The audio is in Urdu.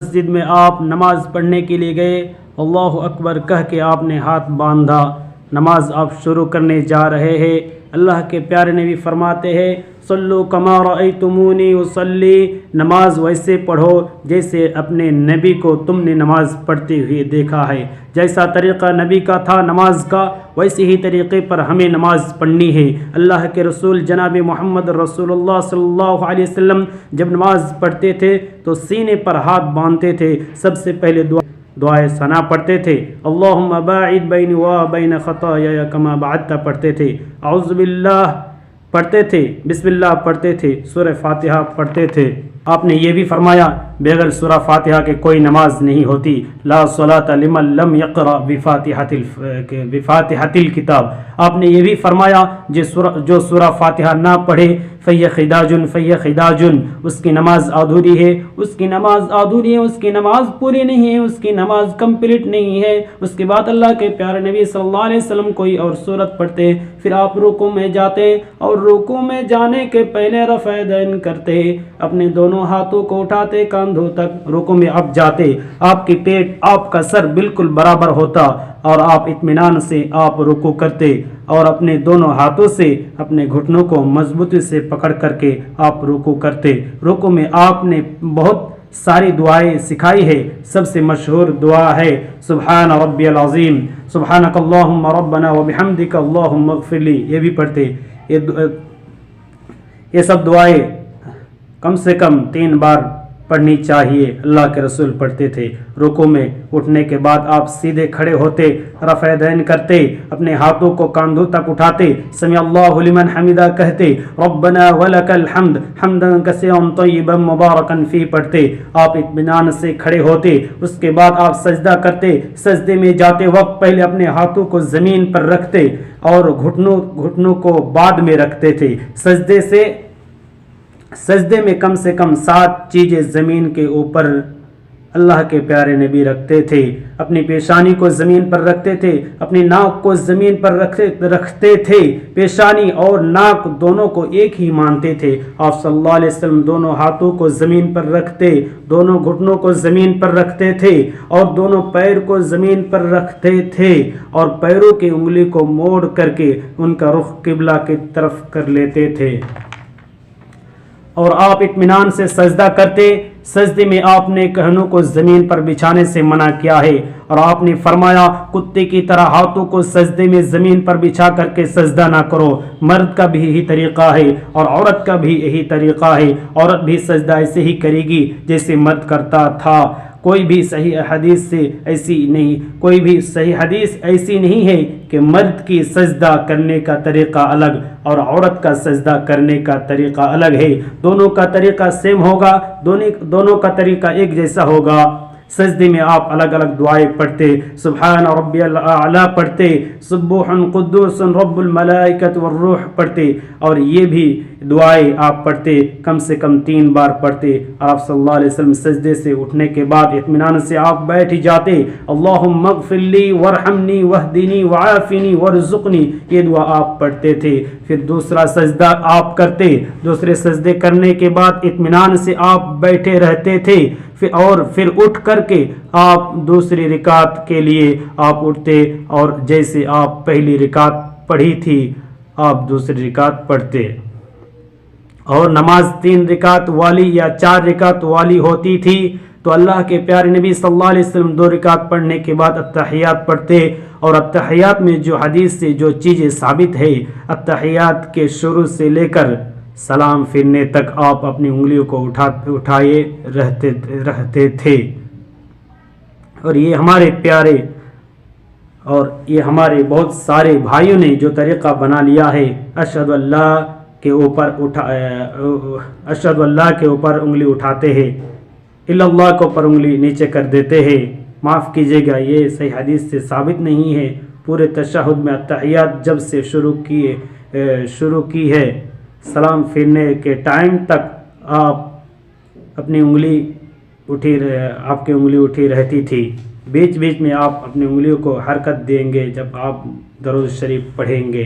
مسجد میں آپ نماز پڑھنے کے لیے گئے، اللہ اکبر کہہ کے آپ نے ہاتھ باندھا، نماز آپ شروع کرنے جا رہے ہیں۔ اللہ کے پیارے نبی فرماتے ہیں صلو کما رأیتمونی اصلی، نماز ویسے پڑھو جیسے اپنے نبی کو تم نے نماز پڑھتے ہوئے دیکھا ہے۔ جیسا طریقہ نبی کا تھا نماز کا، ویسے ہی طریقے پر ہمیں نماز پڑھنی ہے۔ اللہ کے رسول جناب محمد رسول اللہ صلی اللہ علیہ وسلم جب نماز پڑھتے تھے تو سینے پر ہاتھ باندھتے تھے، سب سے پہلے دعائے ثنا پڑھتے تھے، اللہم باعد بینی و بین خطایا کما بعدت پڑھتے تھے، اعوذ باللہ پڑھتے تھے، بسم اللہ پڑھتے تھے، سورہ فاتحہ پڑھتے تھے۔ آپ نے یہ بھی فرمایا بغیر سورہ فاتحہ کے کوئی نماز نہیں ہوتی، لا صلاۃ لمن لم یقرأ بفاتحۃ الکتاب۔ آپ نے یہ بھی فرمایا جو سورہ فاتحہ نہ پڑھے فیہ خداج، اس کی نماز ادھوری ہے، اس کی نماز ادھوری ہے، اس کی نماز پوری نہیں ہے، اس کی نماز کمپلیٹ نہیں ہے۔ اس کے بعد اللہ کے پیارے نبی صلی اللہ علیہ وسلم کوئی اور سورت پڑھتے، پھر آپ رکوع میں جاتے اور رکوع میں جانے کے پہلے رفع یدین کرتے، اپنے دونوں ہاتھوں کو اٹھاتے کاندھوں تک، رکوع میں اب جاتے، آپ کی پیٹ آپ کا سر بالکل برابر ہوتا اور آپ اطمینان سے آپ رکوع کرتے اور اپنے دونوں ہاتھوں سے اپنے گھٹنوں کو مضبوطی سے پکڑ کر کے آپ رکوع کرتے۔ رکوع میں آپ نے بہت ساری دعائیں سکھائی ہے، سب سے مشہور دعا ہے سبحان ربی العظیم، سبحانک اللہم ربنا وبحمدک اللہم اغفر لی، یہ بھی پڑھتے۔ یہ سب دعائیں کم سے کم 3 بار پڑھنی چاہیے، اللہ کے رسول پڑھتے تھے۔ رکوع میں اٹھنے کے بعد آپ سیدھے کھڑے ہوتے، رفع یدین کرتے، اپنے ہاتھوں کو کاندھوں تک اٹھاتے، سمع اللہ لمن حمدہ کہتے، ربنا ولک الحمد حمدا کثیرا طیبا مبارکا فیہ پڑھتے۔ آپ اطمینان سے کھڑے ہوتے، اس کے بعد آپ سجدہ کرتے، سجدے میں جاتے وقت پہلے اپنے ہاتھوں کو زمین پر رکھتے اور گھٹنوں کو بعد میں رکھتے تھے۔ سجدے میں کم سے کم 7 چیزیں زمین کے اوپر اللہ کے پیارے نبی رکھتے تھے، اپنی پیشانی کو زمین پر رکھتے تھے، اپنی ناک کو زمین پر رکھتے تھے، پیشانی اور ناک دونوں کو ایک ہی مانتے تھے۔ آپ صلی اللہ علیہ وسلم دونوں ہاتھوں کو زمین پر رکھتے، دونوں گھٹنوں کو زمین پر رکھتے تھے اور دونوں پیر کو زمین پر رکھتے تھے اور پیروں کی انگلی کو موڑ کر کے ان کا رخ قبلہ کی طرف کر لیتے تھے اور آپ اطمینان سے سجدہ کرتے۔ سجدے میں آپ نے کہنوں کو زمین پر بچھانے سے منع کیا ہے اور آپ نے فرمایا کتے کی طرح ہاتھوں کو سجدے میں زمین پر بچھا کر کے سجدہ نہ کرو۔ مرد کا بھی یہی طریقہ ہے اور عورت کا بھی یہی طریقہ ہے، عورت بھی سجدہ ایسے ہی کرے گی جیسے مرد کرتا تھا۔ کوئی بھی صحیح حدیث ایسی نہیں ہے کہ مرد کی سجدہ کرنے کا طریقہ الگ اور عورت کا سجدہ کرنے کا طریقہ الگ ہے۔ دونوں کا طریقہ سیم ہوگا، دونوں کا طریقہ ایک جیسا ہوگا۔ سجدے میں آپ الگ الگ دعائیں پڑھتے، سبحان ربی الاعلیٰ پڑھتے، سبوح قدوس رب الملائکۃ والروح پڑھتے اور یہ بھی دعائیں آپ پڑھتے، کم سے کم 3 بار پڑھتے۔ اور آپ صلی اللہ علیہ وسلم سجدے سے اٹھنے کے بعد اطمینان سے آپ بیٹھ جاتے، اللہم اغفر لی وارحمنی واہدنی وعافنی وارزقنی، یہ دعا آپ پڑھتے تھے۔ پھر دوسرا سجدہ آپ کرتے، دوسرے سجدے کرنے کے بعد اطمینان سے آپ بیٹھے رہتے تھے پھر اٹھ کر کے آپ دوسری رکعت کے لیے آپ اٹھتے اور جیسے آپ پہلی رکعت پڑھی تھی آپ دوسری رکعت پڑھتے اور نماز 3 رکعت والی یا 4 رکعت والی ہوتی تھی تو اللہ کے پیارے نبی صلی اللہ علیہ وسلم 2 رکعت پڑھنے کے بعد التحیات پڑھتے اور التحیات میں جو حدیث سے جو چیزیں ثابت ہے، التحیات کے شروع سے لے کر سلام پھرنے تک آپ اپنی انگلیوں کو اٹھائے رہتے تھے۔ اور یہ ہمارے پیارے اور یہ ہمارے بہت سارے بھائیوں نے جو طریقہ بنا لیا ہے، اشہد اللہ کے اوپر انگلی اٹھاتے ہیں، الا اللہ کے اوپر انگلی نیچے کر دیتے ہیں۔ معاف کیجیے گا، یہ صحیح حدیث سے ثابت نہیں ہے۔ پورے تشہد میں التحیات جب سے شروع کی ہے، سلام پھرنے کے ٹائم تک آپ کی انگلی اٹھی رہتی تھی۔ بیچ میں آپ اپنی انگلیوں کو حرکت دیں گے جب آپ درود شریف پڑھیں گے۔